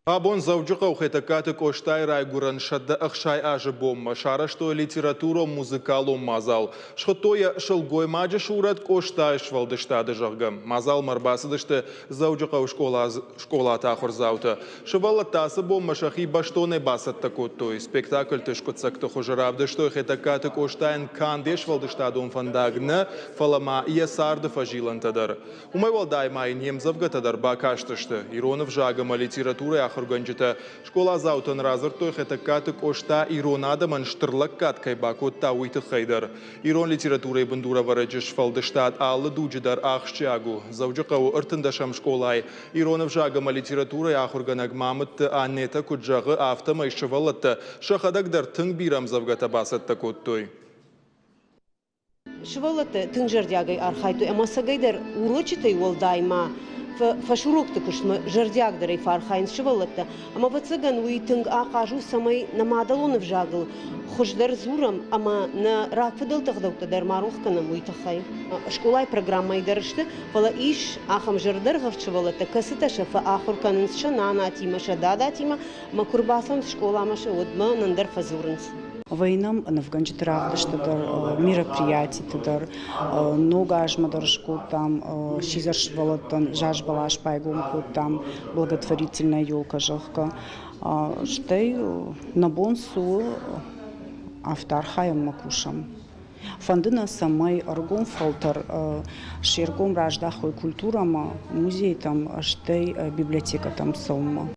Абон завджука ухетакаты коштай райгуран шадда ахшай ажы бомма, шара что литература музыкалу мазал. Шхотоя шылгой маджа шурат коштай швалдыштады жагам. Мазал марбасыдышты завджука у школа тахур заута. Шывала тасы бомма шахи баштоне басат такоттой. Спектакль тышкотсакты хужарабды, что хетакаты коштайн канде швалдыштады умфандагна, фалама ясарды фажилантадар. Умай валдай май немзавга тадар бакаштышты. Иронов жагама литература Органжита школа заутан разыртой хетакаты кошта иронада манштырлаккат кайбакотта уйты хайдар. Ирон литературой бандура вараджиш фалдыштат аллы дуджидар ахшчагу. Завджакау ыртындашам школай. Иронов жагама литературой ахурганаг мамытты аннета куджагы автома ишшывалатты. Шахадагдар тың бирам завгата басатта коттой. Швалаты тыңжардягай архайту эмасагайдар урочитай ол дайма. Фашурок такушма жардягдарай фархайн швалата, ама вацаган уитынг ахажу самай намадалонов жагл, хождар зурам, ама на ракфадал тагдаута марухканам уитахай. Школай программа идарышты, фала иш ахам жардаргав швалата, касыташа фа ахурканынс шанана атима шадада атима, ма курбасан школа маша одма нандар фазурынс. Войнам на Афганчитрах, что мероприятий, много ажмадаршку там, шизаршвалатан, жажбалаш пайгумку там, благотворительная елка жахка, что на бонсу автархаем макушам. Фандына самай аргон фалтар, шергом рождахой культурама, музей там, что библиотека там саума.